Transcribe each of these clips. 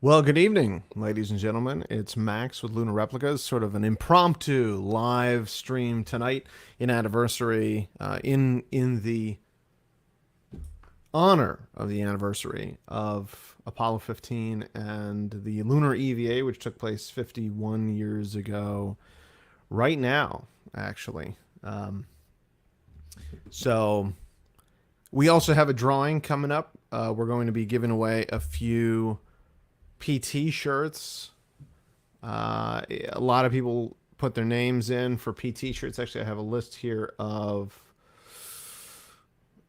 Well, good evening, ladies and gentlemen. It's Max with Lunar Replicas, sort of an impromptu live stream tonight in anniversary, in the honor of the anniversary of Apollo 15 and the lunar EVA, which took place 51 years ago. Right now, actually. Um, so we also have a drawing coming up. We're going to be giving away a few PT shirts. A lot of people put their names in for PT shirts. Actually, I have a list here of,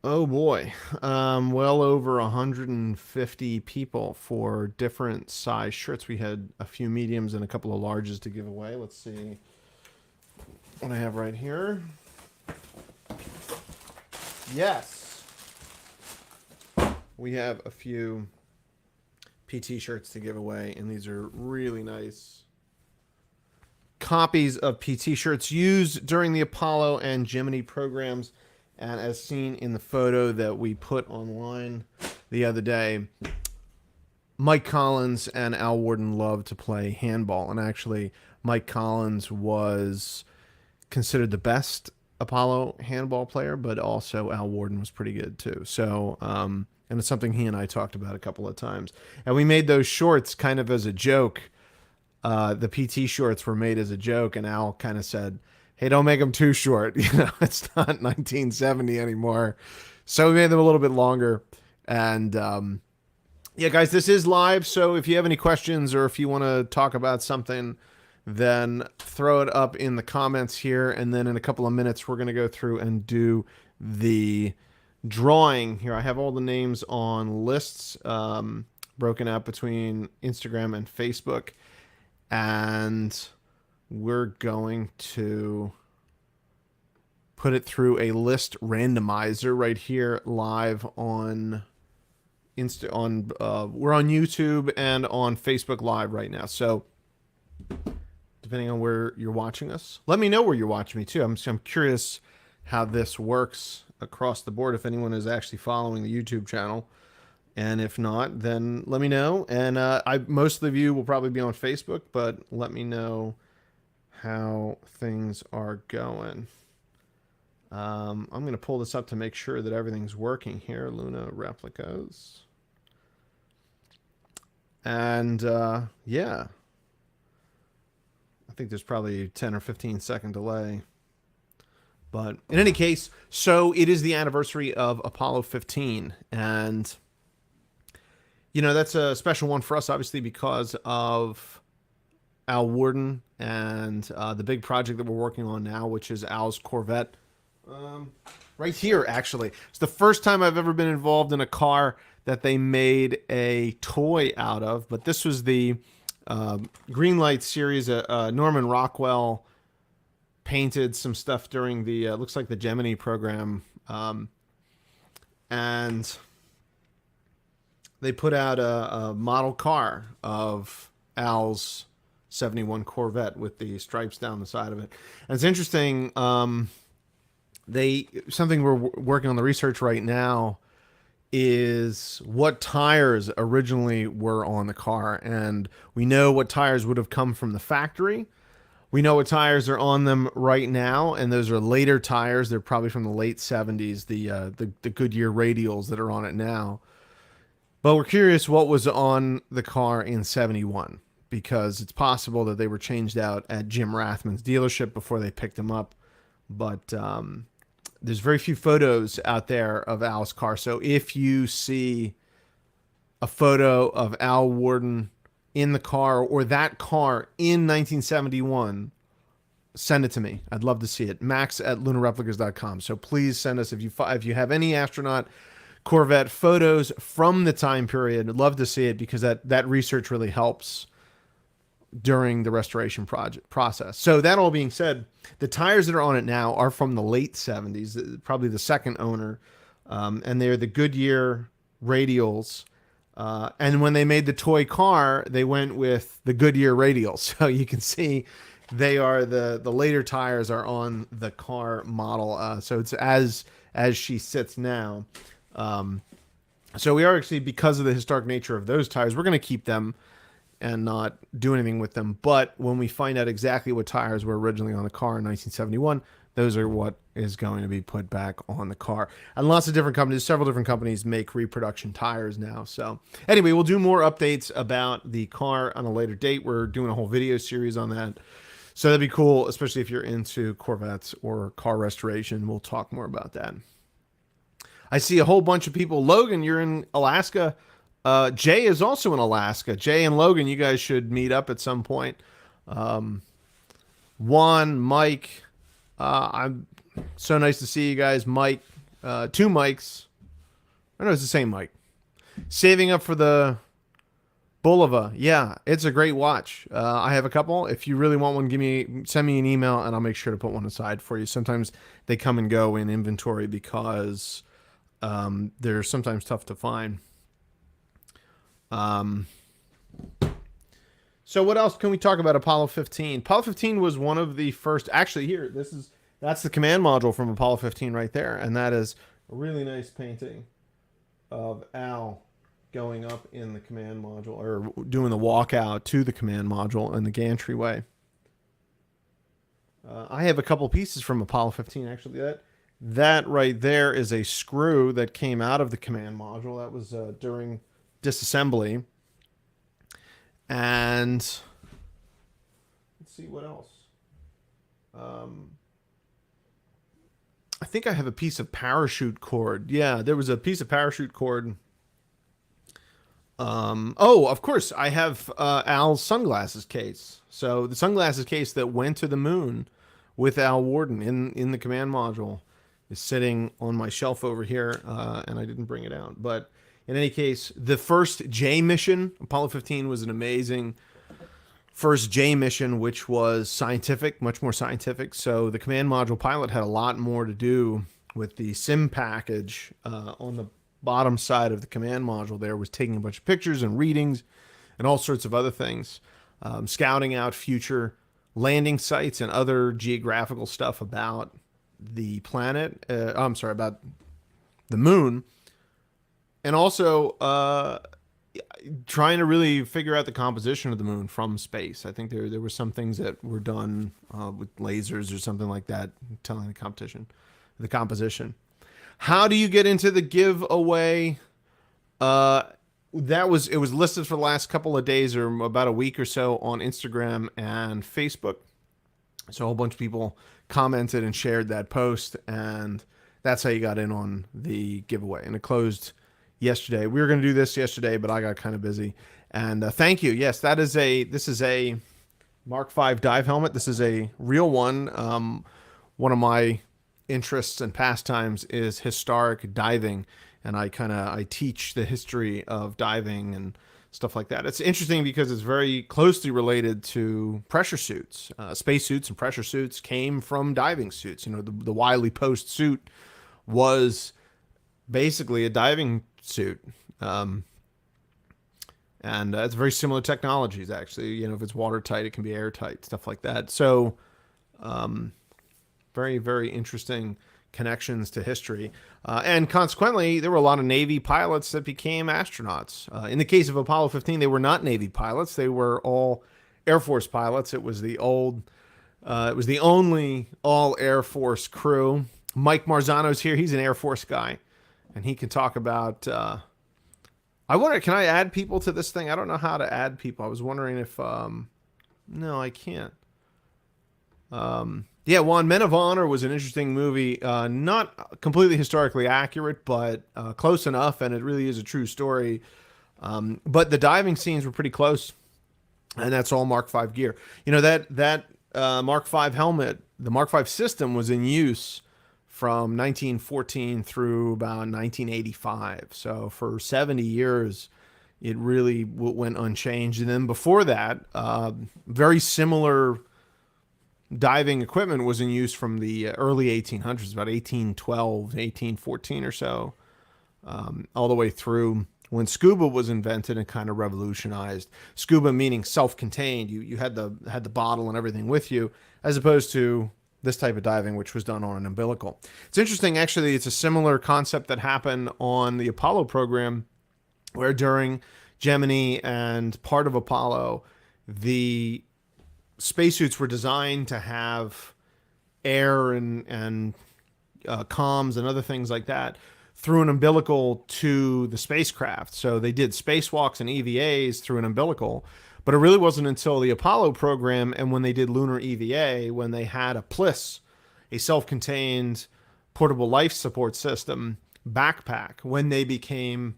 oh boy, well over 150 people for different size shirts. We had a few mediums and a couple of larges to give away. Let's see what I have right here. Yes, we have a few PT shirts to give away, and these are really nice copies of PT shirts used during the Apollo and Gemini programs. And as seen in the photo that we put online the other day, Mike Collins and Al Warden love to play handball. And actually, Mike Collins was considered the best Apollo handball player, but also Al Warden was pretty good too. So, and it's something he and I talked about a couple of times. And we made those shorts kind of as a joke. The PT shorts were made as a joke, and Al kind of said, "Hey, don't make them too short. It's not 1970 anymore." So we made them a little bit longer. And yeah, guys, this is live. So if you have any questions or if you want to talk about something, then throw it up in the comments here. And then in a couple of minutes, we're going to go through and do the drawing here. I have all the names on lists broken out between Instagram and Facebook. And we're going to put it through a list randomizer right here live on we're on YouTube and on Facebook Live right now. So depending on where you're watching us, let me know where you're watching me too. I'm curious how this works across the board, if anyone is actually following the YouTube channel. And if not, then let me know. And most of you will probably be on Facebook, but let me know how things are going. I'm going to pull this up to make sure that everything's working here. Luna Replicas. And yeah, I think there's probably a 10 or 15-second delay. But in any case, so it is the anniversary of Apollo 15. And that's a special one for us, obviously, because of Al Warden and the big project that we're working on now, which is Al's Corvette. Right here, actually. It's the first time I've ever been involved in a car that they made a toy out of, but this was the Greenlight series. Norman Rockwell painted some stuff during the, looks like the Gemini program, and they put out a model car of Al's 71 Corvette with the stripes down the side of it. And it's interesting. Something we're working on the research right now is what tires originally were on the car. And we know what tires would have come from the factory. We know what tires are on them right now, and those are later tires. They're probably from the late 70s, the Goodyear radials that are on it now. But we're curious what was on the car in 71, because it's possible that they were changed out at Jim Rathman's dealership before they picked them up. But there's very few photos out there of Al's car. So if you see a photo of Al Warden in the car or that car in 1971, send it to me. I'd love to see it. Max@lunarreplicas.com. So please send us, if you have any astronaut Corvette photos from the time period. I'd love to see it, because that research really helps during the restoration process. So that all being said, the tires that are on it now are from the late 70s, probably the second owner, and they're the Goodyear radials. And when they made the toy car, they went with the Goodyear radials. So you can see they are the later tires are on the car model. So it's as she sits now. So we are actually, because of the historic nature of those tires, we're going to keep them. and not do anything with them. But when we find out exactly what tires were originally on the car in 1971, those are what is going to be put back on the car. And lots of different companies, several different companies make reproduction tires now. So anyway, we'll do more updates about the car on a later date. We're doing a whole video series on that. So that'd be cool, especially if you're into Corvettes or car restoration. We'll talk more about that. I see a whole bunch of people. Logan, you're in Alaska. Jay is also in Alaska. Jay and Logan, you guys should meet up at some point. Juan, Mike, I'm so nice to see you guys. Mike, two Mikes. I know it's the same Mike. Saving up for the Bulova. Yeah, it's a great watch. I have a couple. If you really want one, send me an email and I'll make sure to put one aside for you. Sometimes they come and go in inventory because they're sometimes tough to find. So what else can we talk about Apollo 15? Apollo 15 was one of the first, actually here, that's the command module from Apollo 15 right there. And that is a really nice painting of Al going up in the command module, or doing the walkout to the command module in the gantry-way. I have a couple pieces from Apollo 15, actually. That right there is a screw that came out of the command module. That was during disassembly. And let's see what else. I think I have a piece of parachute cord. Yeah, there was a piece of parachute cord. Oh, of course, I have Al's sunglasses case. So the sunglasses case that went to the moon with Al Warden in the command module is sitting on my shelf over here, and I didn't bring it out. But in any case, the first J mission, Apollo 15, was an amazing first J mission, which was scientific, much more scientific. So the command module pilot had a lot more to do with the sim package on the bottom side of the command module. There was taking a bunch of pictures and readings and all sorts of other things, scouting out future landing sites and other geographical stuff about the planet. About the moon. And also trying to really figure out the composition of the moon from space. I think there were some things that were done with lasers or something like that, telling the composition. How do you get into the giveaway? It was listed for the last couple of days or about a week or so on Instagram and Facebook. So a whole bunch of people commented and shared that post, and that's how you got in on the giveaway. And it closed yesterday. We were going to do this yesterday, but I got kind of busy. And thank you. Yes, this is a Mark V dive helmet. This is a real one. One of my interests and pastimes is historic diving, and I teach the history of diving and stuff like that. It's interesting because it's very closely related to pressure suits. Space suits and pressure suits came from diving suits. You know, the Wiley Post suit was basically a diving suit. And it's very similar technologies, actually. You know, if it's watertight, it can be airtight, stuff like that. So very, very interesting connections to history. And consequently, there were a lot of Navy pilots that became astronauts. In the case of Apollo 15, they were not Navy pilots. They were all Air Force pilots. It was the only all Air Force crew. Mike Marzano's here. He's an Air Force guy, and he can talk about, I wonder, can I add people to this thing? I don't know how to add people. I was wondering if, no, I can't. Yeah, Juan, Men of Honor was an interesting movie. Not completely historically accurate, but close enough, and it really is a true story. But the diving scenes were pretty close, and that's all Mark V gear. You know, that Mark V helmet, the Mark V system was in use from 1914 through about 1985. So for 70 years, it really went unchanged. And then before that, very similar diving equipment was in use from the early 1800s, about 1812, 1814 or so, all the way through when scuba was invented and kind of revolutionized. Scuba meaning self-contained. You had the bottle and everything with you, as opposed to this type of diving, which was done on an umbilical. It's interesting, actually. It's a similar concept that happened on the Apollo program, where during Gemini and part of Apollo, the spacesuits were designed to have air and comms and other things like that through an umbilical to the spacecraft. So they did spacewalks and EVAs through an umbilical. But it really wasn't until the Apollo program and when they did lunar EVA, when they had a PLIS, a self-contained portable life support system backpack, when they became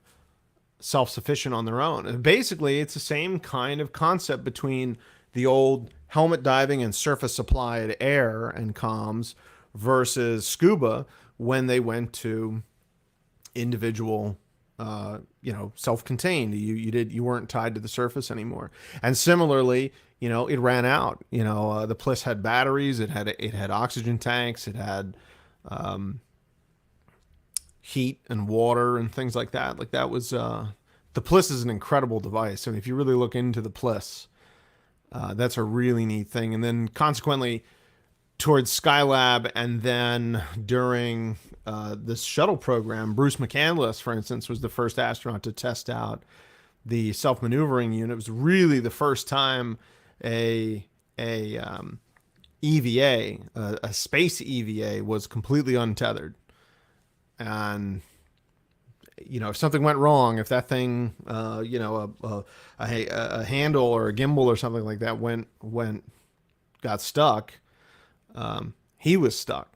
self-sufficient on their own. And basically, it's the same kind of concept between the old helmet diving and surface supplied air and comms versus scuba when they went to individual self-contained. You weren't tied to the surface anymore. And similarly, it ran out. The Bliss had batteries, it had oxygen tanks, it had heat and water and things like that. Like that was the Bliss is an incredible device. I mean, if you really look into the Bliss, that's a really neat thing. And then consequently, towards Skylab and then during this shuttle program, Bruce McCandless, for instance, was the first astronaut to test out the self-maneuvering unit. It was really the first time a EVA, a space EVA, was completely untethered. And if something went wrong, if that thing, a handle or a gimbal or something like that got stuck, he was stuck.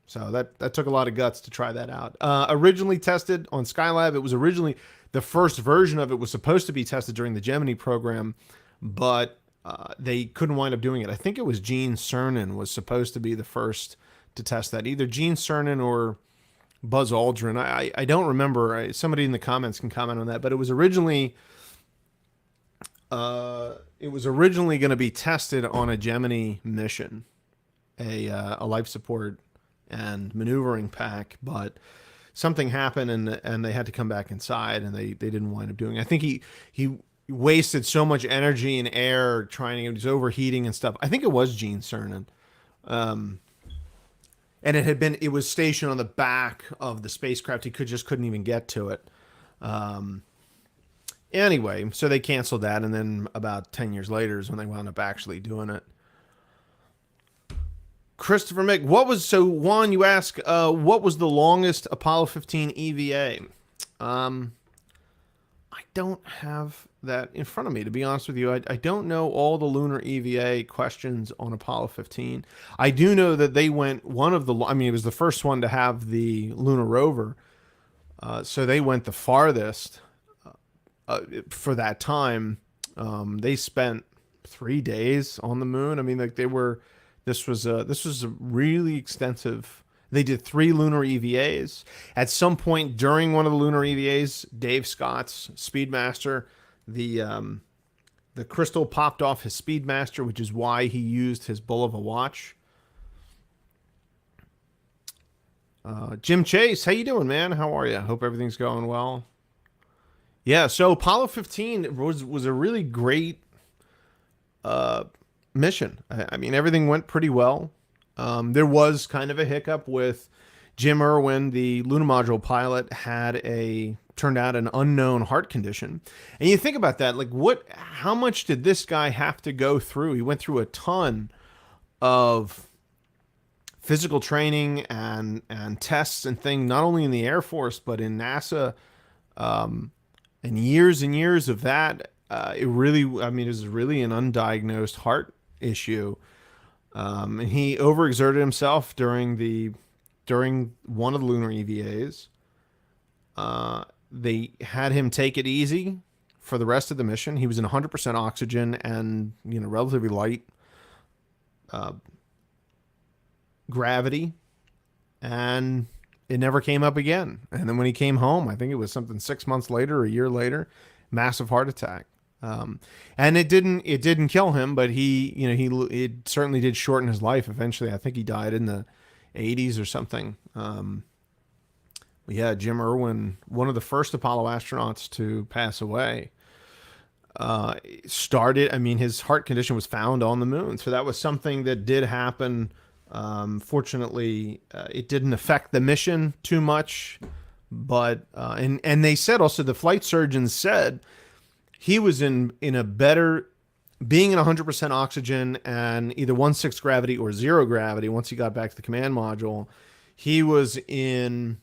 So that took a lot of guts to try that out. Originally tested on Skylab, it was originally the first version of it was supposed to be tested during the Gemini program, but they couldn't wind up doing it. I think it was Gene Cernan was supposed to be the first to test that. Either Gene Cernan or Buzz Aldrin. I don't remember. Somebody in the comments can comment on that. But it was originally going to be tested on a Gemini mission, a life support and maneuvering pack, but something happened and they had to come back inside and they didn't wind up doing it. I think he wasted so much energy and air trying to, it was overheating and stuff. I think it was Gene Cernan. And it was stationed on the back of the spacecraft. He couldn't even get to it. Anyway, so they canceled that. And then about 10 years later is when they wound up actually doing it. Christopher Mick, Juan, you ask, what was the longest Apollo 15 EVA? I don't have that in front of me, to be honest with you. I don't know all the lunar EVA questions on Apollo 15. I do know that they went it was the first one to have the lunar rover. So they went the farthest for that time. They spent 3 days on the moon. I mean, like this was a really extensive. They did 3 lunar EVAs. At some point during one of the lunar EVAs, Dave Scott's Speedmaster, the crystal popped off his Speedmaster, which is why he used his Bulova watch. Jim Chase, how you doing, man? How are you? Hope everything's going well. Yeah, so Apollo 15 was a really great mission. I mean, everything went pretty well. There was kind of a hiccup with Jim Irwin, the lunar module pilot, turned out an unknown heart condition. And you think about that, like how much did this guy have to go through? He went through a ton of physical training and tests and things, not only in the Air Force, but in NASA, and years of that. It was really an undiagnosed heart issue. And he overexerted himself during one of the lunar EVAs. They had him take it easy for the rest of the mission. He was in 100% oxygen and relatively light gravity, and it never came up again. And then when he came home, I think it was something 6 months later, a year later, massive heart attack. And it didn't kill him, but it certainly did shorten his life. Eventually, I think he died in the 80s or something. Yeah, Jim Irwin, one of the first Apollo astronauts to pass away, his heart condition was found on the moon. So that was something that did happen. Fortunately, it didn't affect the mission too much, but, and they said also, the flight surgeons said, he was in a better, being in 100% oxygen and either 1/6 gravity or 0 gravity. Once he got back to the command module, he was in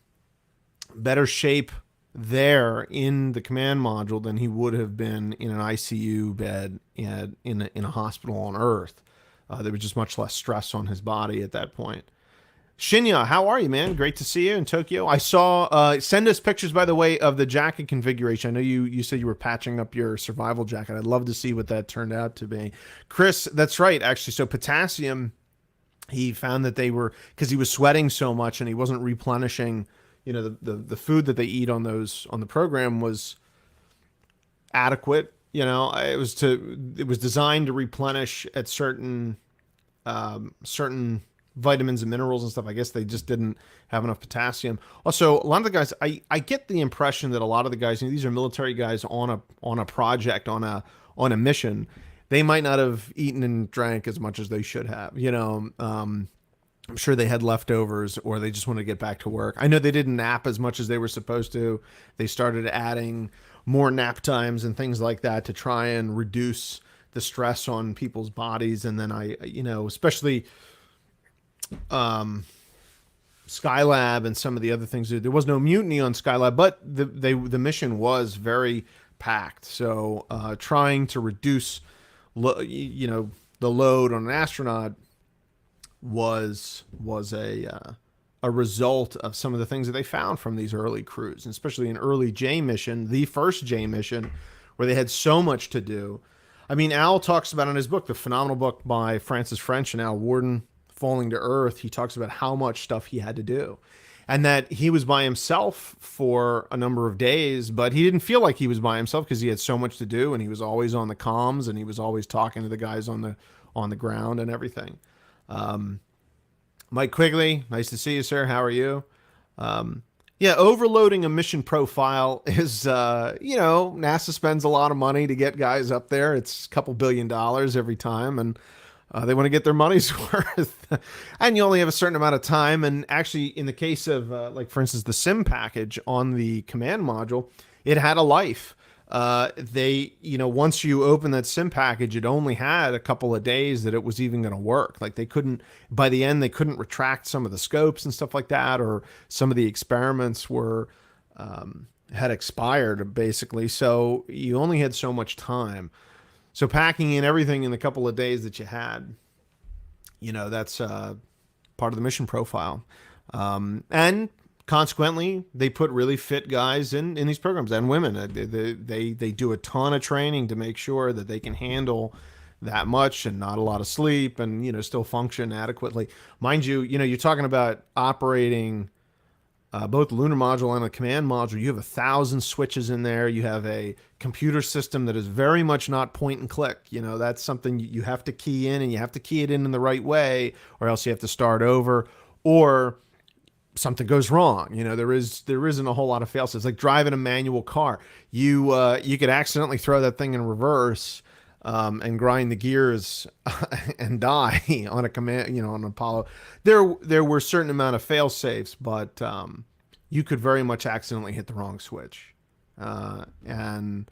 better shape there in the command module than he would have been in an ICU bed in a hospital on Earth. There was just much less stress on his body at that point. Shinya, how are you, man? Great to see you in Tokyo. I saw, send us pictures, by the way, of the jacket configuration. I know you said you were patching up your survival jacket. I'd love to see what that turned out to be. Chris, that's right, actually. So potassium, he found that they were, because he was sweating so much and he wasn't replenishing, the food that they eat on the program was adequate. It was designed to replenish at certain vitamins and minerals and stuff. I guess they just didn't have enough potassium. Also, a lot of the guys, I get the impression that a lot of the guys, these are military guys on a project, on a mission. They might not have eaten and drank as much as they should have. I'm sure they had leftovers, or they just wanted to get back to work. I know they didn't nap as much as they were supposed to. They started adding more nap times and things like that to try and reduce the stress on people's bodies. And then especially Skylab and some of the other things. There was no mutiny on Skylab, but the mission was very packed. So trying to reduce the load on an astronaut was a result of some of the things that they found from these early crews, and especially an early J mission, the first J mission, where they had so much to do. I mean, Al talks about in his book, the phenomenal book by Francis French and Al Warden, Falling to Earth, he talks about how much stuff he had to do, and that he was by himself for a number of days, but he didn't feel like he was by himself because he had so much to do, and he was always on the comms, and he was always talking to the guys on the ground and everything. Mike Quigley, nice to see you, sir. How are you? Overloading a mission profile is, NASA spends a lot of money to get guys up there. It's a couple $2 billion every time, and they want to get their money's worth. And you only have a certain amount of time. And actually, in the case of, for instance, the SIM package on the command module, it had a life. Once you open that SIM package, it only had a couple of days that it was even going to work. Like by the end, they couldn't retract some of the scopes and stuff like that, or some of the experiments had expired basically. So you only had so much time. So packing in everything in the couple of days that you had, that's part of the mission profile. And consequently, they put really fit guys in these programs, and women. They do a ton of training to make sure that they can handle that much and not a lot of sleep, and still function adequately. Mind you, you're talking about operating both the lunar module and the command module. You have 1,000 switches in there. You have a computer system that is very much not point and click. That's something you have to key in, and you have to key it in the right way, or else you have to start over, or something goes wrong. There isn't a whole lot of fail safes. It's like driving a manual car. You could accidentally throw that thing in reverse and grind the gears and die on a command, on Apollo. There were a certain amount of fail safes, but you could very much accidentally hit the wrong switch. And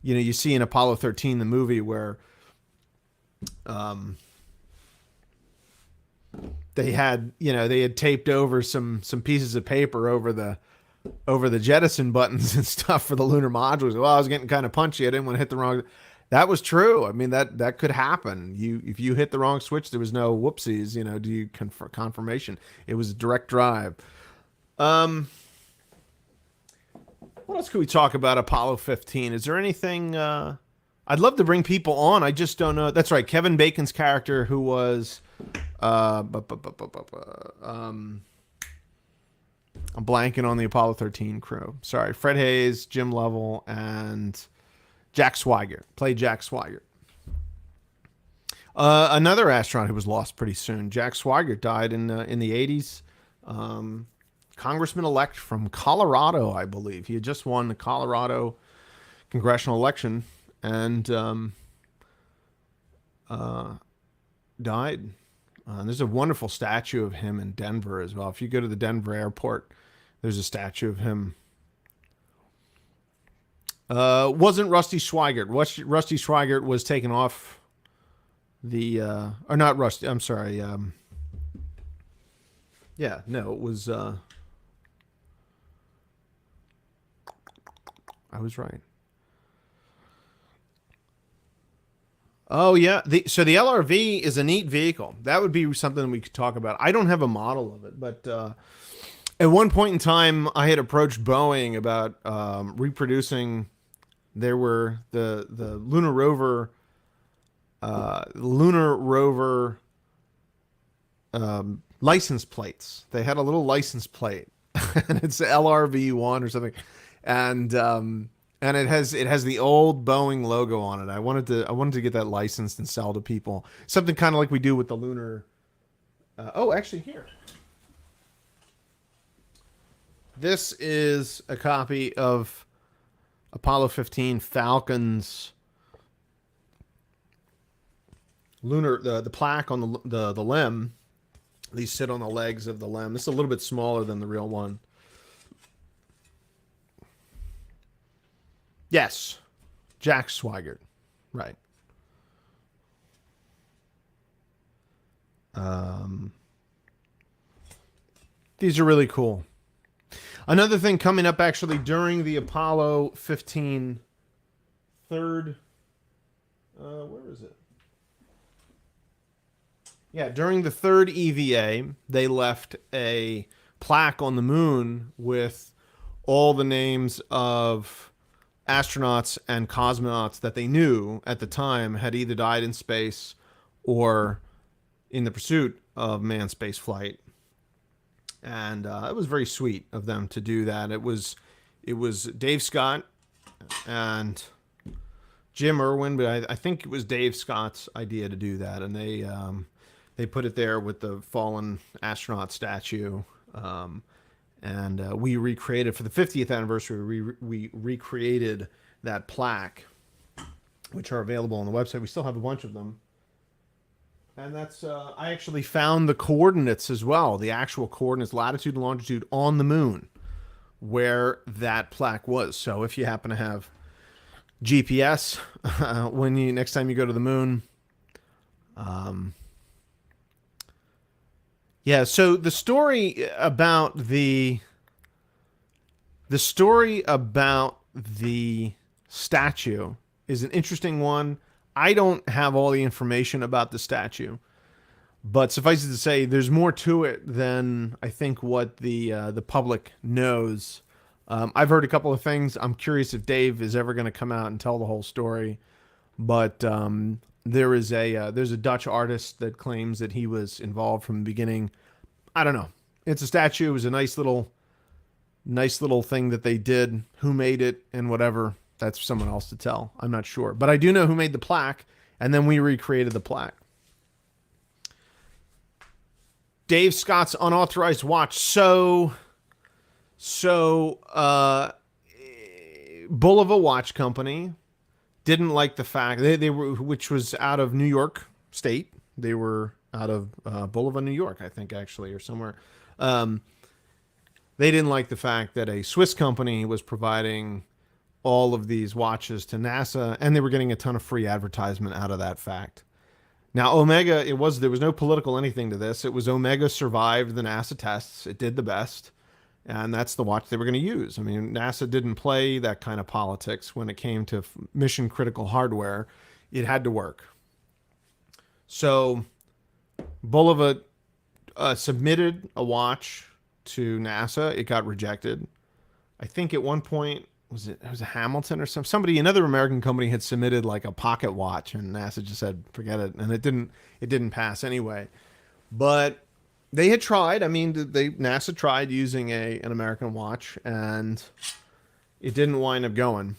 you see in Apollo 13, the movie, where they had taped over some pieces of paper over the jettison buttons and stuff for the lunar modules. Well, I was getting kind of punchy. I didn't want to hit the wrong. That was true. I mean, that could happen. If you hit the wrong switch, there was no whoopsies. Do you confirmation? It was a direct drive. What else could we talk about Apollo 15? Is there anything? I'd love to bring people on. I just don't know. That's right. Kevin Bacon's character, who was, I'm blanking on the Apollo 13 crew. Sorry. Fred Hayes, Jim Lovell, and Jack Swigert. Played Jack Swigert. Another astronaut who was lost pretty soon. Jack Swigert died in the 80s. Congressman-elect from Colorado, I believe. He had just won the Colorado congressional election and died. There's a wonderful statue of him in Denver as well. If you go to the Denver airport, there's a statue of him Wasn't Rusty Schweigert. Rusty Schweigert was taken off the, or not Rusty, I'm sorry. Yeah, no, it was, I was right. Oh yeah, so the LRV is a neat vehicle. That would be something we could talk about. I don't have a model of it, but at one point in time, I had approached Boeing about reproducing. There were the lunar rover license plates. They had a little license plate, and it's LRV1 or something, and it has the old Boeing logo on it. I wanted to get that licensed and sell to people. Something kind of like we do with the lunar. Oh, actually, here. This is a copy of Apollo 15 Falcon's lunar the plaque on the limb. These sit on the legs of the limb. This is a little bit smaller than the real one. Yes, Jack Swigert, right. These are really cool. Another thing coming up actually during the Apollo 15 third, where is it? Yeah, during the third EVA, they left a plaque on the moon with all the names of astronauts and cosmonauts that they knew at the time had either died in space or in the pursuit of manned space flight. And it was very sweet of them to do that. It was Dave Scott and Jim Irwin, but I think it was Dave Scott's idea to do that, and they put it there with the fallen astronaut statue. And we recreated for the 50th anniversary. We recreated that plaque, which are available on the website. We still have a bunch of them. And that's, I actually found the coordinates as well, the actual coordinates, latitude and longitude on the moon, where that plaque was. So if you happen to have GPS, next time you go to the moon, yeah. So the story about the statue is an interesting one. I don't have all the information about the statue, but suffice it to say, there's more to it than I think what the public knows. I've heard a couple of things. I'm curious if Dave is ever going to come out and tell the whole story. But there's a Dutch artist that claims that he was involved from the beginning. I don't know. It's a statue. It was a nice little thing that they did. Who made it and whatever. That's someone else to tell. I'm not sure. But I do know who made the plaque, and then we recreated the plaque. Dave Scott's unauthorized watch. So Bulova Watch Company didn't like the fact they were, which was out of New York State. They were out of Bulova, New York, I think, actually, or somewhere. They didn't like the fact that a Swiss company was providing all of these watches to NASA, and they were getting a ton of free advertisement out of that fact. Now, Omega, there was no political anything to this. It was Omega survived the NASA tests. It did the best, and that's the watch they were going to use. I mean, NASA didn't play that kind of politics when it came to mission critical hardware. It had to work. So Bulova submitted a watch to NASA. It got rejected. I think at one point, it was a Hamilton or somebody, another American company had submitted like a pocket watch, and NASA just said, forget it. And it didn't pass anyway. But they had tried. I mean, NASA tried using an American watch, and it didn't wind up going.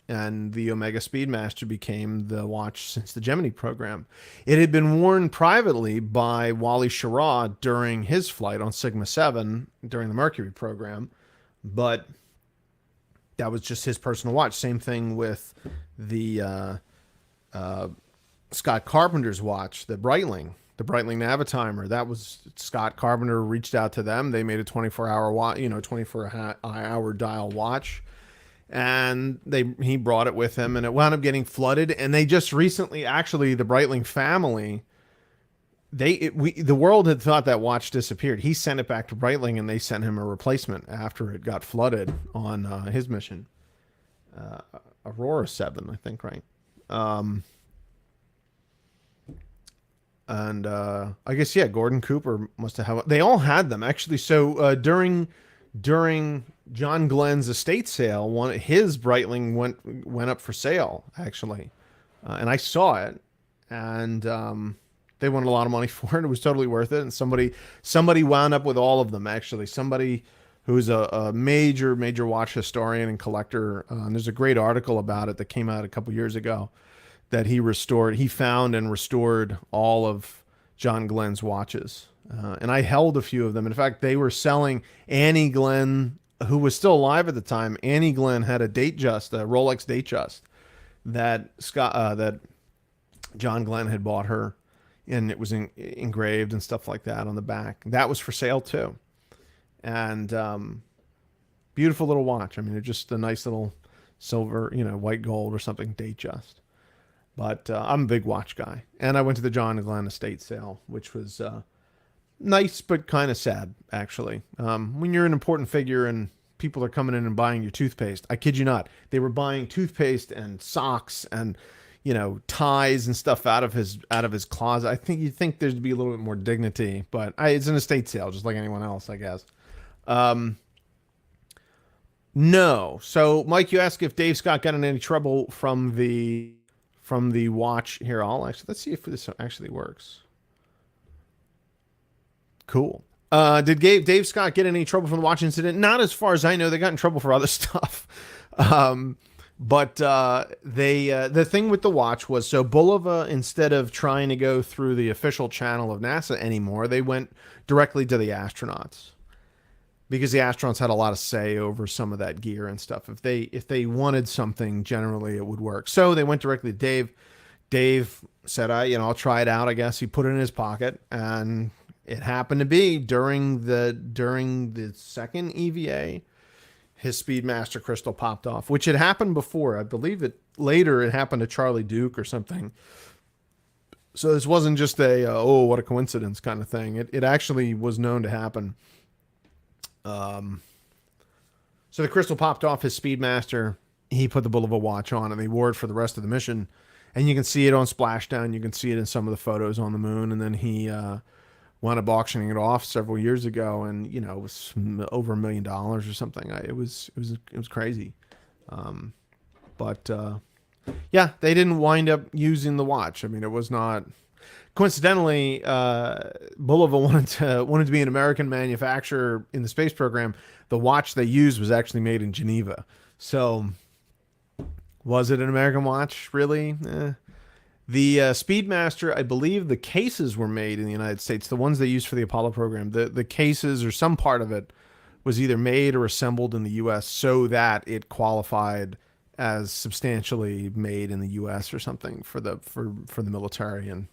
And the Omega Speedmaster became the watch since the Gemini program. It had been worn privately by Wally Schirra during his flight on Sigma 7 during the Mercury program, but that was just his personal watch. Same thing with the Scott Carpenter's watch, the Breitling Navitimer. That was Scott Carpenter reached out to them. They made a 24-hour watch, 24-hour dial watch. and he brought it with him, and it wound up getting flooded. And they just recently, actually, the Breitling family, the world had thought that watch disappeared. He sent it back to Breitling, and they sent him a replacement after it got flooded on his mission. Aurora 7, I think, right? And I guess, yeah, Gordon Cooper must have. They all had them, actually. So during John Glenn's estate sale, his Breitling went up for sale, actually, and I saw it, and they wanted a lot of money for it. It was totally worth it, and somebody wound up with all of them, actually. Somebody who's a major watch historian and collector. And there's a great article about it that came out a couple years ago that he found and restored all of John Glenn's watches. And I held a few of them. In fact, they were selling Annie Glenn, who was still alive at the time. Annie Glenn had a Rolex Datejust that John Glenn had bought her, and it was engraved and stuff like that on the back. That was for sale too. And beautiful little watch. I mean, it's just a nice little silver, white gold or something Datejust. But I'm a big watch guy, and I went to the John Glenn estate sale, which was nice but kind of sad, actually. When you're an important figure and people are coming in and buying your toothpaste, I kid you not, they were buying toothpaste and socks and ties and stuff out of his closet. I think you'd think there'd be a little bit more dignity, but it's an estate sale, just like anyone else, I guess. No. So, Mike, you asked if Dave Scott got in any trouble from the watch here. Let's see if this actually works. Cool. Did Dave Scott get in any trouble from the watch incident? Not as far as I know. They got in trouble for other stuff. But the thing with the watch was, so Bulova, instead of trying to go through the official channel of NASA anymore, they went directly to the astronauts, because the astronauts had a lot of say over some of that gear and stuff. If they wanted something, generally it would work. So they went directly to Dave. Dave said, I'll try it out, I guess. He put it in his pocket, and it happened to be during the second EVA, his Speedmaster crystal popped off, which had happened before. I believe it happened to Charlie Duke or something. So this wasn't just what a coincidence kind of thing. It actually was known to happen. So the crystal popped off his Speedmaster. He put the Bulova watch on, and they wore it for the rest of the mission. And you can see it on Splashdown. You can see it in some of the photos on the moon. And then he wound up auctioning it off several years ago, and it was over $1 million or something. It was crazy. But yeah, they didn't wind up using the watch. I mean, it was not. Coincidentally, Bulova wanted to be an American manufacturer in the space program. The watch they used was actually made in Geneva. So, was it an American watch? Really? The Speedmaster, I believe the cases were made in the United States. The ones they used for the Apollo program, the cases or some part of it was either made or assembled in the U.S. so that it qualified as substantially made in the U.S. or something for the military. And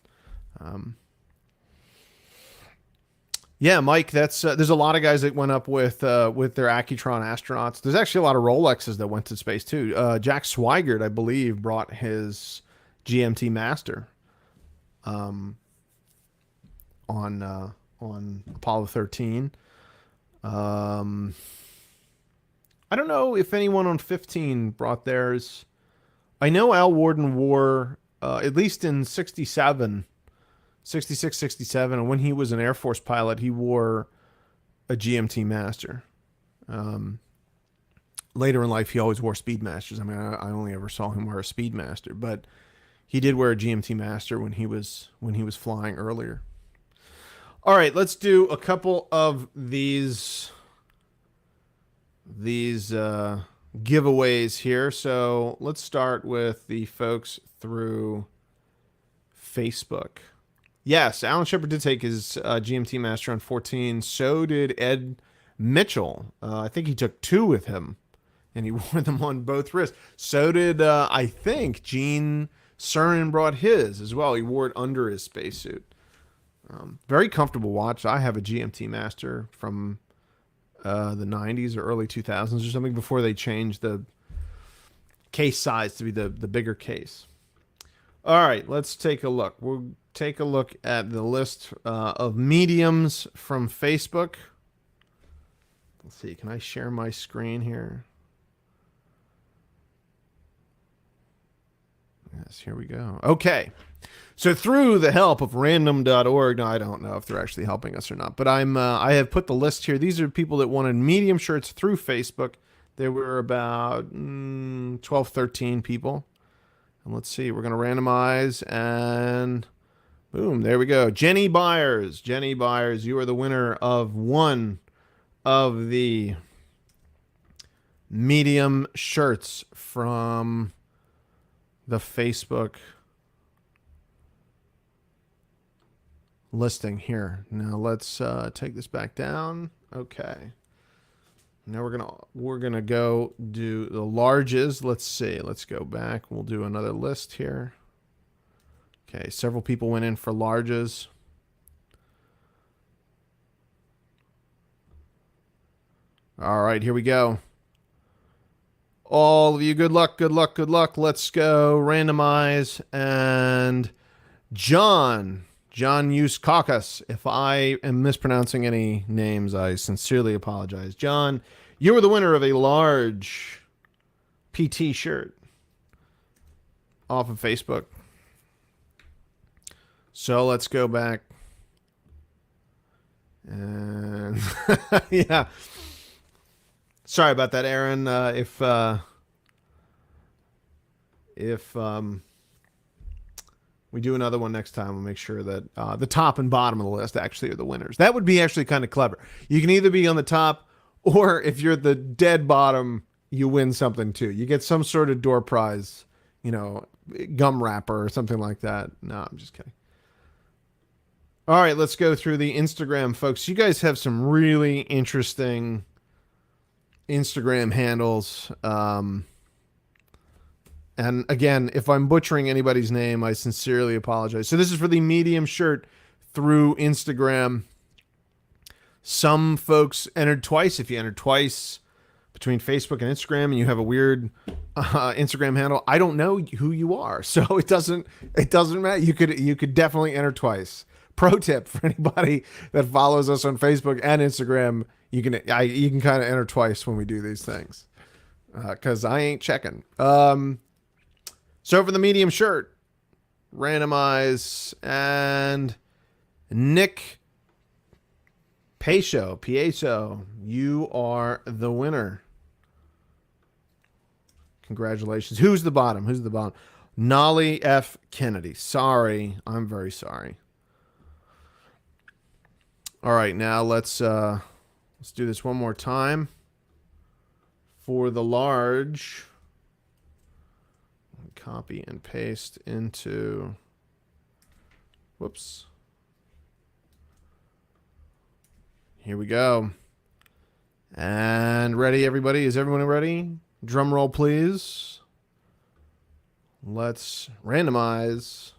yeah, Mike, that's there's a lot of guys that went up with their Accutron astronauts. There's actually a lot of Rolexes that went to space too. Jack Swigert, I believe, brought his GMT Master on Apollo 13. I don't know if anyone on 15 brought theirs. I know Al Worden wore, at least in 66, 67, and when he was an Air Force pilot, he wore a GMT Master. Later in life, he always wore Speedmasters. I mean, I only ever saw him wear a Speedmaster, but he did wear a GMT Master when he was flying earlier. All right, let's do a couple of these giveaways here. So let's start with the folks through Facebook. Yes, Alan Shepard did take his GMT Master on 14. So did Ed Mitchell. I think he took 2 with him, and he wore them on both wrists. So did, I think, Gene Cernan brought his as well. He wore it under his spacesuit. Very comfortable watch. I have a GMT Master from the 90s or early 2000s or something, before they changed the case size to be the bigger case. All right, let's take a look. We'll take a look at the list of mediums from Facebook. Let's see. Can I share my screen here? Yes, here we go. Okay. So through the help of random.org, now I don't know if they're actually helping us or not, but I have put the list here. These are people that wanted medium shirts through Facebook. There were about 12, 13 people. And let's see, we're going to randomize and boom, there we go. Jenny Byers. Jenny Byers, you are the winner of one of the medium shirts from the Facebook listing here. Now let's take this back down. Okay. Now we're gonna go do the larges. Let's see. Let's go back. We'll do another list here. Okay, several people went in for larges. All right, here we go. All of you, good luck, good luck, good luck. Let's go randomize. And John Euskakis. If I am mispronouncing any names, I sincerely apologize. John, you were the winner of a large PT shirt off of Facebook. So let's go back. And yeah. Sorry about that, Aaron. If we do another one next time, we'll make sure that the top and bottom of the list actually are the winners. That would be actually kind of clever. You can either be on the top, or if you're the dead bottom, you win something too. You get some sort of door prize, you know, gum wrapper or something like that. No, I'm just kidding. All right, let's go through the Instagram, folks. You guys have some really interesting Instagram handles. And again, if I'm butchering anybody's name, I sincerely apologize. So this is for the medium shirt through Instagram. Some folks entered twice. If you entered twice between Facebook and Instagram and you have a weird Instagram handle, I don't know who you are. So it doesn't matter. You could definitely enter twice. Pro tip for anybody that follows us on Facebook and Instagram, you can kind of enter twice when we do these things. Cause I ain't checking. So for the medium shirt, randomize, and Nick Pieso, you are the winner. Congratulations. Who's the bottom? Nolly F. Kennedy. Sorry. I'm very sorry. All right, now let's do this one more time. For the large, copy and paste into, whoops. Here we go. And ready, everybody? Is everyone ready? Drum roll, please. Let's randomize.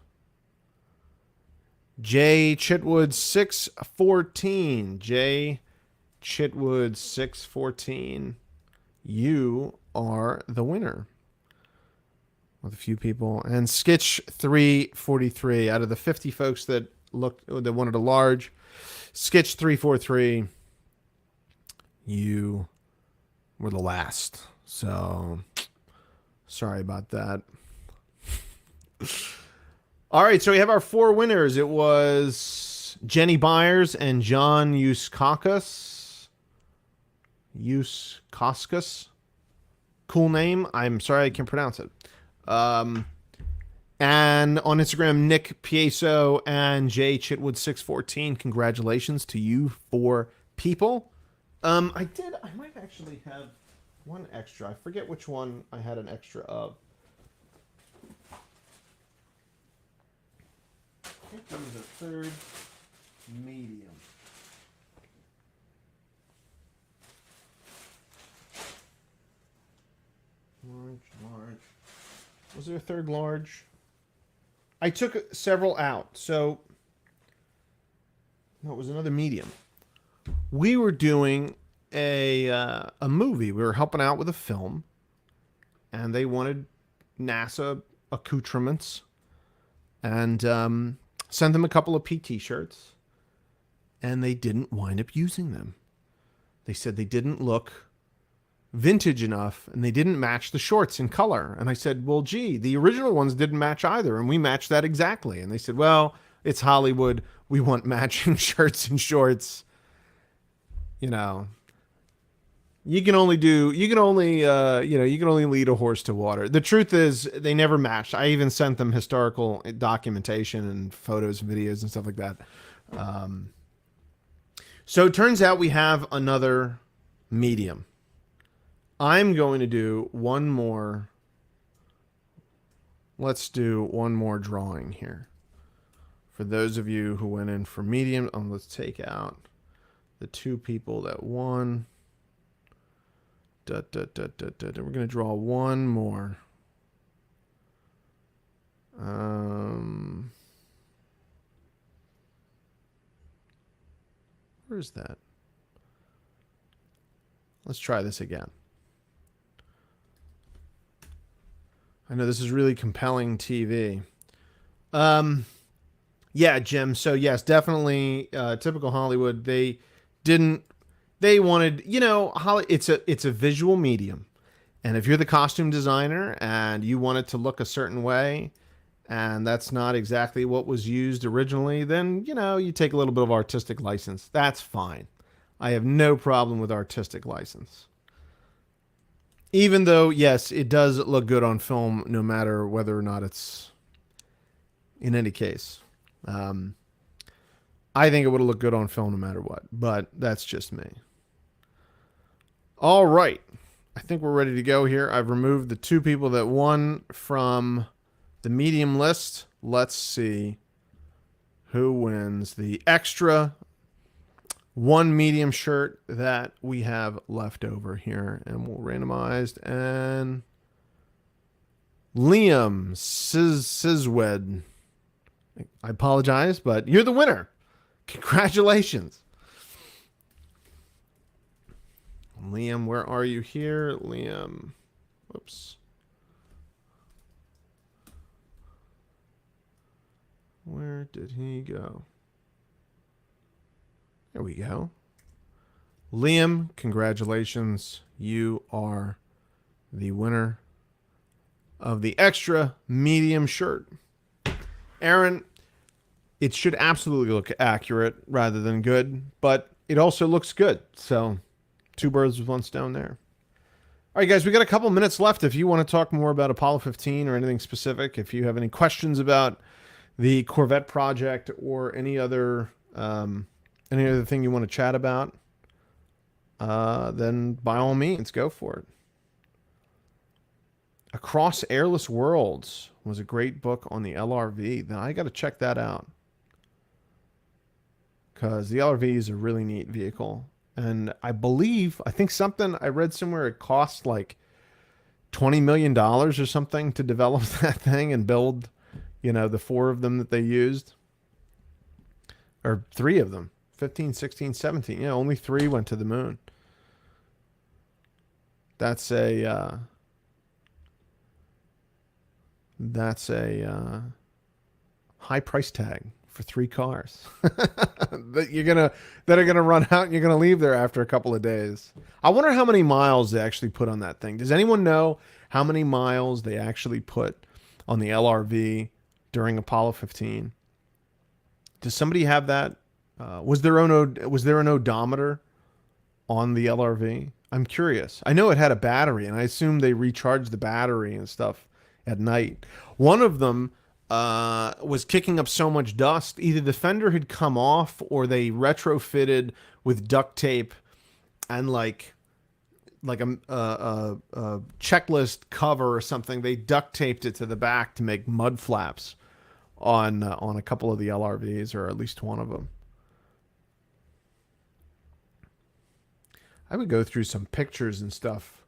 J. Chitwood 614. J. Chitwood 614. You are the winner. With a few people. And Skitch 343. Out of the 50 folks that wanted a large, Skitch 343, you were the last. So sorry about that. All right, so we have our four winners. It was Jenny Byers and John Euskakis. Cool name. I'm sorry I can't pronounce it. And on Instagram, Nick Pieso and J Chitwood 614. Congratulations to you four people. I might actually have one extra. I forget which one I had an extra of. I think there was a third medium. Large. Was there a third large? I took several out. So, no, it was another medium. We were doing a movie. We were helping out with a film. and they wanted NASA accoutrements, and sent them a couple of PT shirts, and they didn't wind up using them. They said they didn't look vintage enough, and they didn't match the shorts in color. And I said, well, gee, the original ones didn't match either, and we matched that exactly. And they said, well, it's Hollywood. We want matching shirts and shorts. You know, you can only lead a horse to water. The truth is, they never matched. I even sent them historical documentation and photos and videos and stuff like that. So it turns out we have another medium. I'm going to do one more. Let's do one more drawing here. For those of you who went in for medium, let's take out the two people that won. We're going to draw one more. Where's that? Let's try this again. I know this is really compelling TV. Yeah, Jim. So yes, definitely typical Hollywood. They wanted, it's a visual medium. And if you're the costume designer and you want it to look a certain way, and that's not exactly what was used originally, then, you take a little bit of artistic license. That's fine. I have no problem with artistic license. Even though, yes, it does look good on film, no matter whether or not it's in any case. I think it would have looked good on film no matter what, but that's just me. All right. I think we're ready to go here. I've removed the two people that won from the medium list. Let's see who wins the extra one medium shirt that we have left over here. And we'll randomize. And Liam Sizwed. I apologize, but you're the winner. Congratulations. Liam, where are you here? Liam. Whoops. Where did he go? There we go. Liam, congratulations. You are the winner of the extra medium shirt. Aaron, it should absolutely look accurate rather than good, but it also looks good. So, two birds with one stone there. All right, guys, we got a couple minutes left. If you want to talk more about Apollo 15 or anything specific, if you have any questions about the Corvette project or any other thing you want to chat about, then by all means, go for it. Across Airless Worlds was a great book on the LRV. Then I got to check that out, because the LRV is a really neat vehicle. And I think something I read somewhere, it cost like $20 million or something to develop that thing and build, the four of them that they used. Or three of them, 15, 16, 17. Only three went to the moon. That's a high price tag for three cars that are gonna run out and you're gonna leave there after a couple of days. I wonder how many miles they actually put on that thing. Does anyone know how many miles they actually put on the LRV during Apollo 15? Does somebody have that? Was there an odometer on the LRV? I'm curious. I know it had a battery, and I assume they recharged the battery and stuff at night. One of them was kicking up so much dust. Either the fender had come off, or they retrofitted with duct tape and like a checklist cover or something. They duct taped it to the back to make mud flaps on a couple of the LRVs, or at least one of them. I would go through some pictures and stuff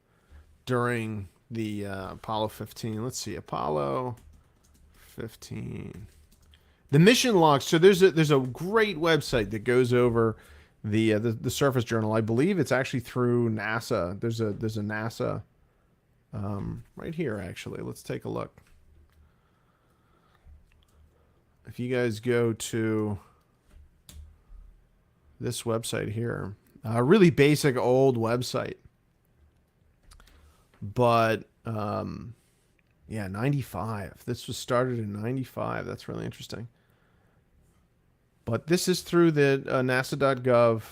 during the Apollo 15. Let's see, Apollo 15. The mission logs. So there's a great website that goes over the Surface Journal. I believe it's actually through NASA. There's a NASA right here, actually. Let's take a look. If you guys go to this website here, a really basic old website, but yeah, 95. This was started in 95. That's really interesting. But this is through the NASA.gov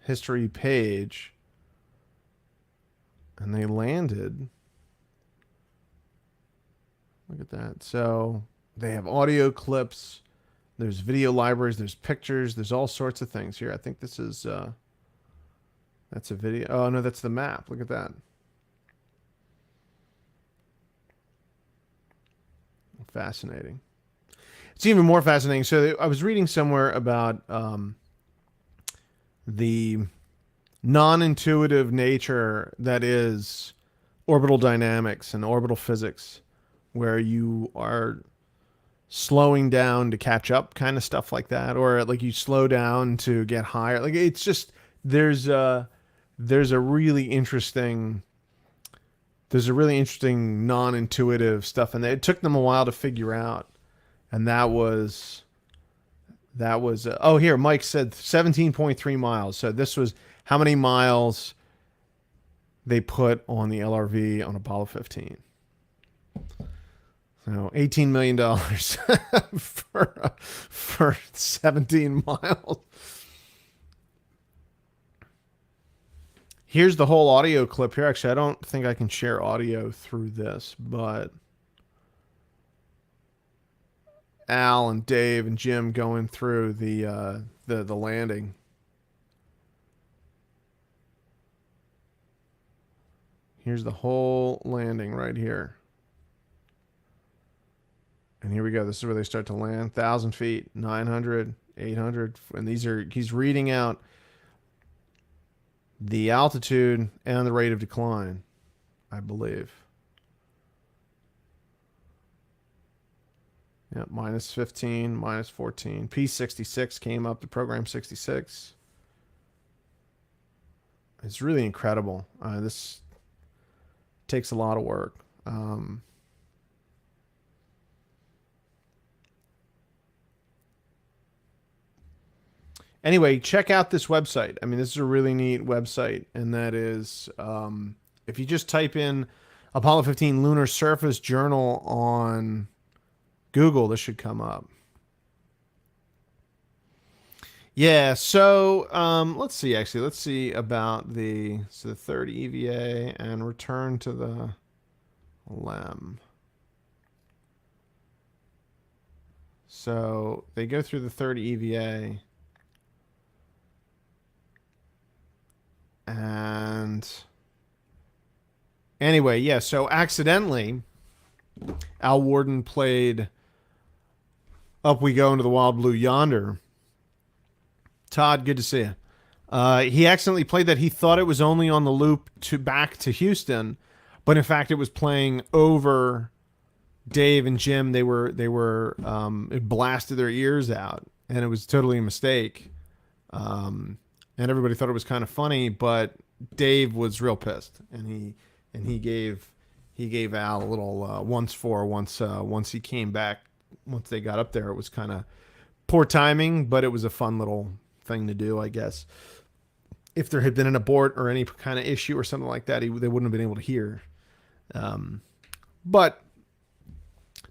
history page, and they landed. Look at that. So they have audio clips, there's video libraries, there's pictures, there's all sorts of things here. I think this is that's a video. Oh no, that's the map. Look at that. Fascinating. It's even more fascinating. So I was reading somewhere about the non-intuitive nature that is orbital dynamics and orbital physics, where you are slowing down to catch up, kind of stuff like that, or like you slow down to get higher. Like it's just there's a really interesting non-intuitive stuff, and it took them a while to figure out. And that was oh, here Mike said 17.3 miles. So this was how many miles they put on the LRV on Apollo 15. So $18 million for 17 miles. Here's the whole audio clip here. Actually, I don't think I can share audio through this, but Al and Dave and Jim going through the landing. Here's the whole landing right here. And here we go. This is where they start to land. 1,000 feet, 900, 800. And he's reading out the altitude and the rate of decline, I believe. Yeah, minus 15, minus 14. P66 came up to program 66. It's really incredible. This takes a lot of work. Anyway, check out this website. I mean, this is a really neat website, and that is, if you just type in Apollo 15 Lunar Surface Journal on Google, this should come up. Yeah, so let's see, actually. Let's see about the third EVA and return to the LEM. So they go through the third EVA. And anyway, yeah, so accidentally, Al Warden played Up We Go Into the Wild Blue Yonder. Todd, good to see you. He accidentally played that. He thought it was only on the loop back to Houston, but in fact it was playing over Dave and Jim. It blasted their ears out, and it was totally a mistake. And everybody thought it was kind of funny, but Dave was real pissed, and he gave Al a little once he came back. Once they got up there, it was kind of poor timing, but it was a fun little thing to do, I guess. If there had been an abort or any kind of issue or something like that, they wouldn't have been able to hear. But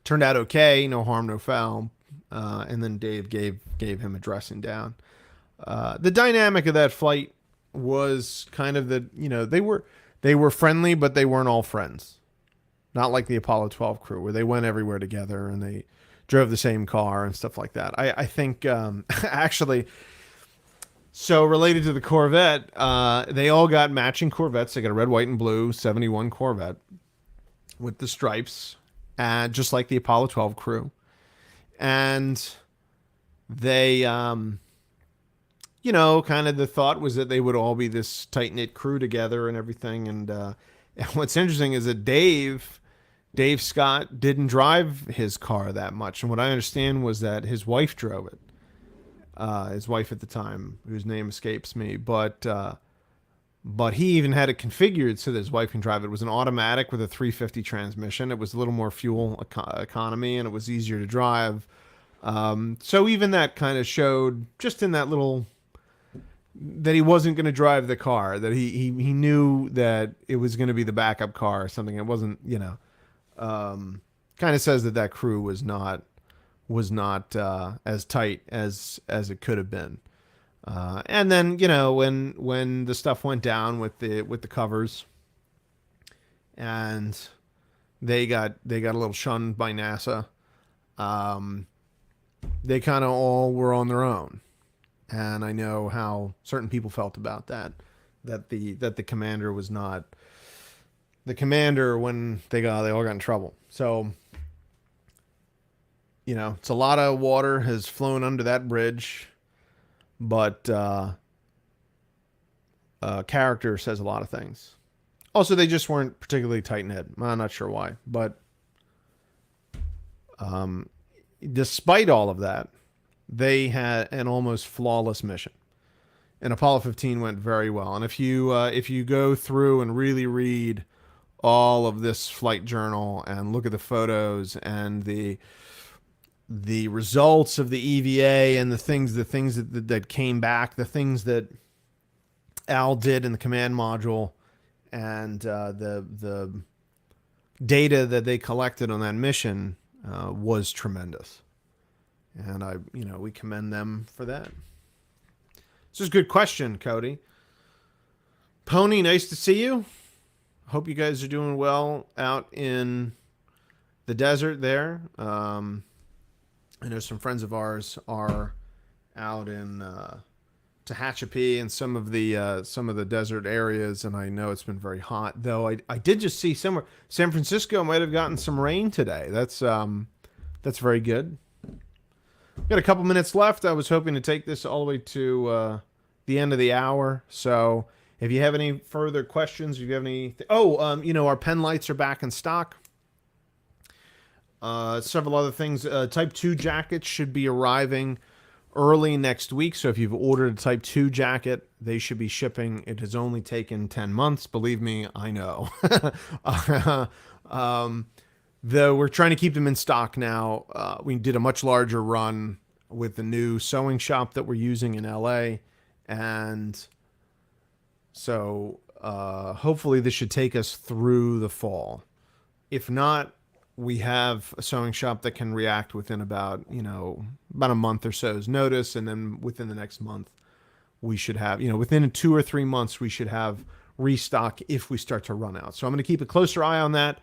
turned out okay, no harm, no foul. And then Dave gave him a dressing down. The dynamic of that flight was kind of they were friendly, but they weren't all friends. Not like the Apollo 12 crew, where they went everywhere together and they drove the same car and stuff like that. I think actually, so related to the Corvette, they all got matching Corvettes. They got a red, white, and blue 71 Corvette with the stripes, just like the Apollo 12 crew. And they kind of the thought was that they would all be this tight-knit crew together and everything. And what's interesting is that Dave Scott didn't drive his car that much. And what I understand was that his wife drove it. His wife at the time, whose name escapes me. But but he even had it configured so that his wife can drive it. It was an automatic with a 350 transmission. It was a little more fuel economy, and it was easier to drive. So even that kind of showed, just in that little, that he wasn't going to drive the car, that he knew that it was going to be the backup car or something. It wasn't, kind of says that that crew was not as tight as it could have been. And then, when the stuff went down with the covers, and they got a little shunned by NASA, they kind of all were on their own. And I know how certain people felt about that the commander was not the commander when they all got in trouble. So, it's a lot of water has flown under that bridge, but character says a lot of things. Also, they just weren't particularly tight-knit. I'm not sure why, but despite all of that, they had an almost flawless mission. And Apollo 15 went very well. And if you go through and really read all of this flight journal and look at the photos and the results of the EVA and the things that came back, the things that Al did in the command module, and the data that they collected on that mission was tremendous. And we commend them for that. This is a good question, Cody. Pony, nice to see you. Hope you guys are doing well out in the desert there. I know some friends of ours are out in Tehachapi and some of the desert areas, and I know it's been very hot. Though I did just see somewhere San Francisco might have gotten some rain today. That's very good. Got a couple minutes left. I was hoping to take this all the way to the end of the hour. So if you have any further questions, if you have any, our pen lights are back in stock. Several other things. Type 2 jackets should be arriving early next week. So if you've ordered a Type 2 jacket, they should be shipping. It has only taken 10 months. Believe me, I know. Though we're trying to keep them in stock now. We did a much larger run with the new sewing shop that we're using in LA. And so hopefully this should take us through the fall. If not, we have a sewing shop that can react within about a month or so's notice. And then within the next month, we should have, within 2 or 3 months, we should have restock if we start to run out. So I'm going to keep a closer eye on that.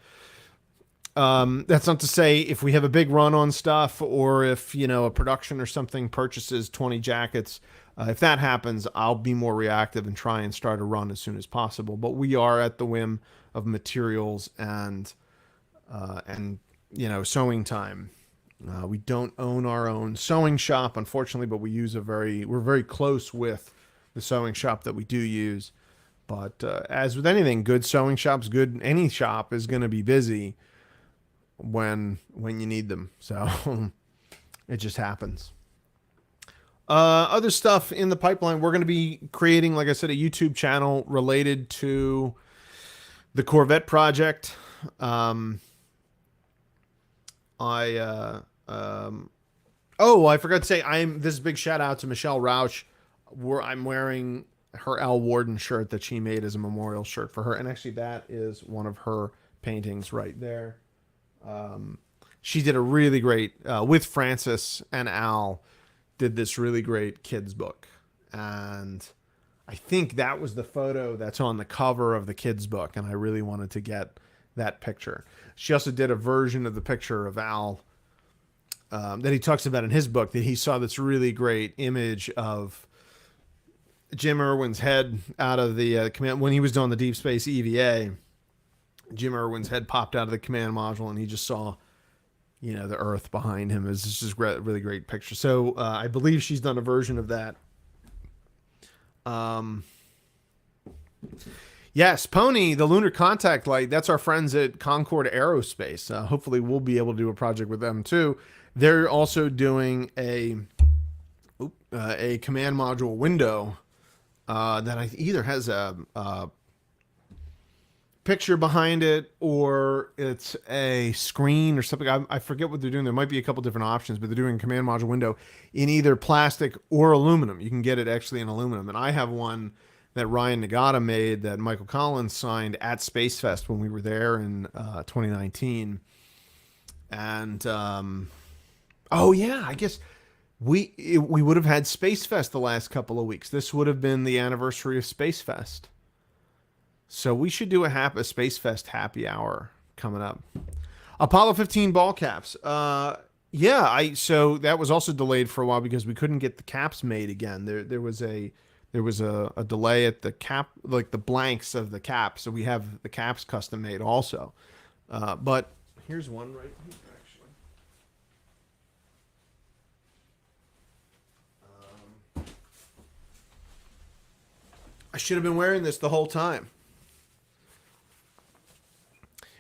That's not to say if we have a big run on stuff, or if, a production or something purchases 20 jackets, if that happens, I'll be more reactive and try and start a run as soon as possible. But we are at the whim of materials and sewing time. We don't own our own sewing shop, unfortunately, but we're very close with the sewing shop that we do use. But as with anything, good sewing shops, any shop is going to be busy when you need them. So it just happens. Other stuff in the pipeline, we're going to be creating, like I said, a YouTube channel related to the Corvette project. I forgot to say, this is a big shout out to Michelle Rausch. I'm wearing her Al Warden shirt that she made as a memorial shirt for her. And actually that is one of her paintings right there. She did a really great, with Francis and Al, did this really great kids book. And I think that was the photo that's on the cover of the kids book. And I really wanted to get that picture. She also did a version of the picture of Al that he talks about in his book, that he saw this really great image of Jim Irwin's head out of the command when he was doing the Deep Space EVA. Jim Irwin's head popped out of the command module, and he just saw, the Earth behind him. It's just a really great picture. So I believe she's done a version of that. Yes, Pony, the Lunar Contact Light, that's our friends at Concord Aerospace. Hopefully we'll be able to do a project with them too. They're also doing a command module window that I either has a picture behind it or it's a screen or something. I forget what they're doing. There might be a couple different options, but they're doing a command module window in either plastic or aluminum. You can get it actually in aluminum. And I have one that Ryan Nagata made that Michael Collins signed at Space Fest when we were there in 2019. And oh yeah, I guess we would have had Space Fest the last couple of weeks. This would have been the anniversary of Space Fest. So we should do a Space Fest happy hour coming up. Apollo 15 ball caps. Yeah, so that was also delayed for a while because we couldn't get the caps made again. There was a delay at the cap, like the blanks of the caps. So we have the caps custom made also. But here's one right here, actually. I should have been wearing this the whole time.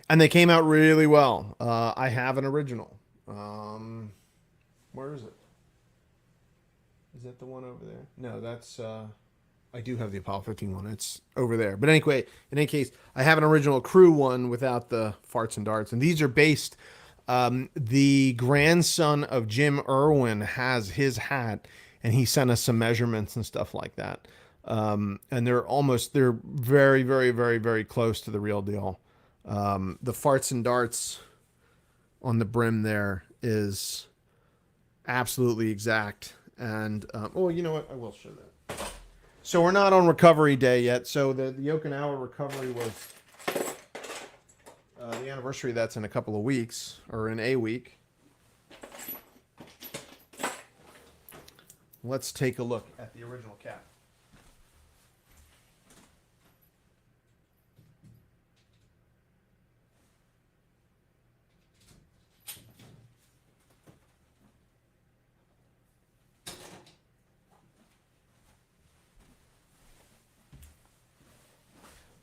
And they came out really well. I have an original. Where is it? Is that the one over there? No, that's. I do have the Apollo 15 one. It's over there. But anyway, in any case, I have an original crew one without the farts and darts. And these are based. The grandson of Jim Irwin has his hat, and he sent us some measurements and stuff like that. And they're very, very, very, very close to the real deal. The farts and darts on the brim there is absolutely exact. And, oh, you know what? I will show that. So we're not on recovery day yet. So the Okinawa recovery was the anniversary. That's in a couple of weeks or in a week. Let's take a look at the original cap.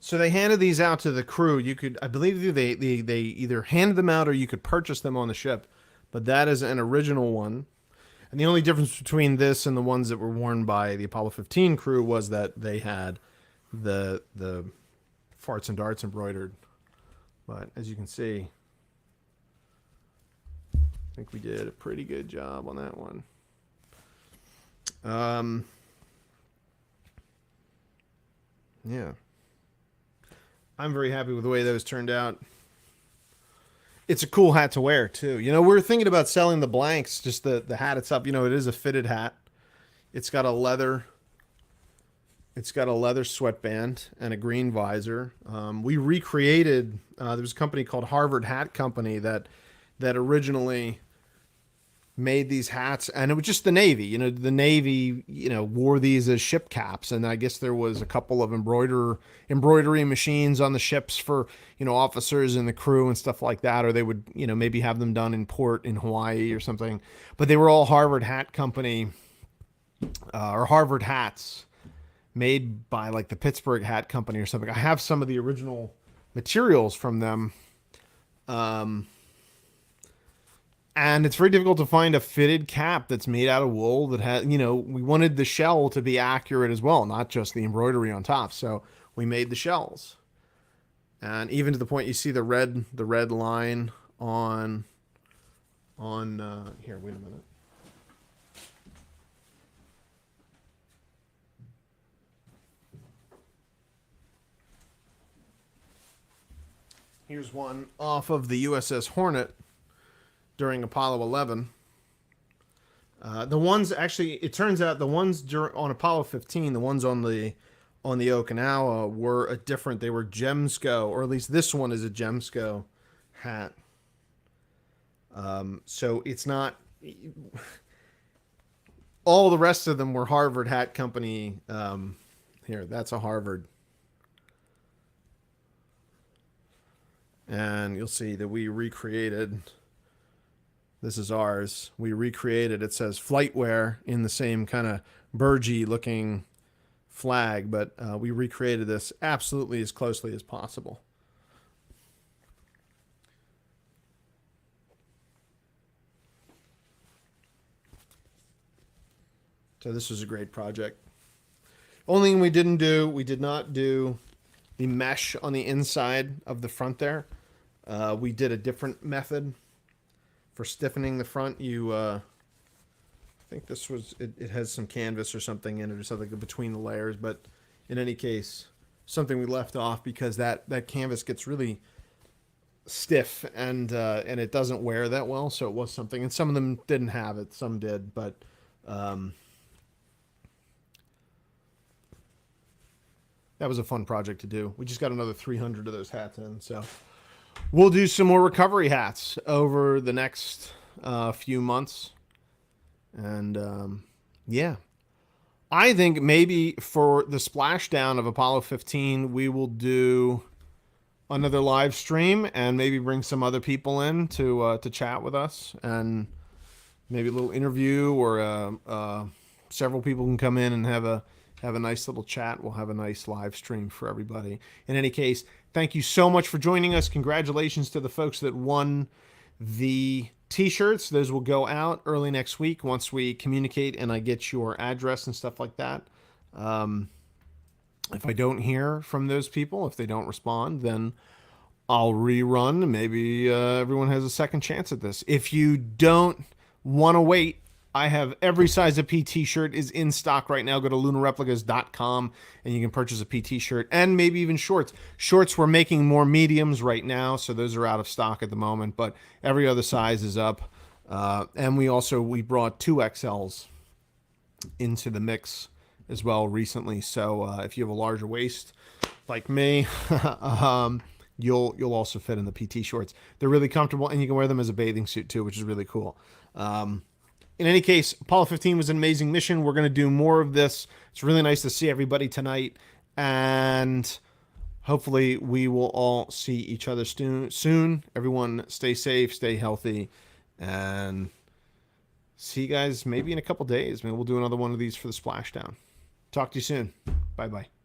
So they handed these out to the crew. You could, I believe, they either handed them out or you could purchase them on the ship. But that is an original one. And the only difference between this and the ones that were worn by the Apollo 15 crew was that they had the farts and darts embroidered. But as you can see, I think we did a pretty good job on that one. Yeah. I'm very happy with the way those turned out. It's a cool hat to wear too. You know, we're thinking about selling the blanks, just the hat itself. You know, it is a fitted hat. It's got a leather sweatband and a green visor. We recreated. There was a company called Harvard Hat Company that originally made these hats, and it was just the Navy. You know, the Navy, wore these as ship caps, and I guess there was a couple of embroidery machines on the ships for officers and the crew and stuff like that, or they would maybe have them done in port in Hawaii or something. But they were all Harvard Hat Company or Harvard hats made by like the Pittsburgh Hat Company or something. I have some of the original materials from them. And it's very difficult to find a fitted cap that's made out of wool that has, we wanted the shell to be accurate as well, not just the embroidery on top. So we made the shells. And even to the point you see the red line on here, wait a minute. Here's one off of the USS Hornet during Apollo 11. The ones actually, it turns out the ones on Apollo 15, the ones on the Okinawa were a different. They were Gemsco, or at least this one is a Gemsco hat. So it's not. All the rest of them were Harvard Hat Company. Here, that's a Harvard. And you'll see that we recreated. This is ours. We recreated, it says Flightwear in the same kind of Burgee looking flag, but we recreated this absolutely as closely as possible. So this was a great project. Only thing we didn't do, we did not do the mesh on the inside of the front there. We did a different method for stiffening the front. I think this was, it has some canvas or something in it or something between the layers, but in any case, something we left off because that canvas gets really stiff and it doesn't wear that well. So it was something, and some of them didn't have it, some did, but that was a fun project to do. We just got another 300 of those hats in, so we'll do some more recovery hats over the next few months. And yeah, I think maybe for the splashdown of Apollo 15, we will do another live stream and maybe bring some other people in to chat with us, and maybe a little interview, or several people can come in and have a nice little chat. We'll have a nice live stream for everybody. In any case, thank you so much for joining us. Congratulations to the folks that won the t-shirts. Those will go out early next week once we communicate and I get your address and stuff like that. If I don't hear from those people, if they don't respond, then I'll rerun. Maybe everyone has a second chance at this. If you don't want to wait, I have every size of PT shirt is in stock right now. Go to lunarreplicas.com and you can purchase a PT shirt and maybe even shorts. Shorts, we're making more mediums right now, so those are out of stock at the moment, but every other size is up. And we brought 2XLs into the mix as well recently. So if you have a larger waist like me, you'll also fit in the PT shorts. They're really comfortable, and you can wear them as a bathing suit too, which is really cool. In any case, Apollo 15 was an amazing mission. We're going to do more of this. It's really nice to see everybody tonight, and hopefully we will all see each other soon. Everyone stay safe, stay healthy, and see you guys maybe in a couple days. Maybe we'll do another one of these for the splashdown. Talk to you soon. Bye-bye.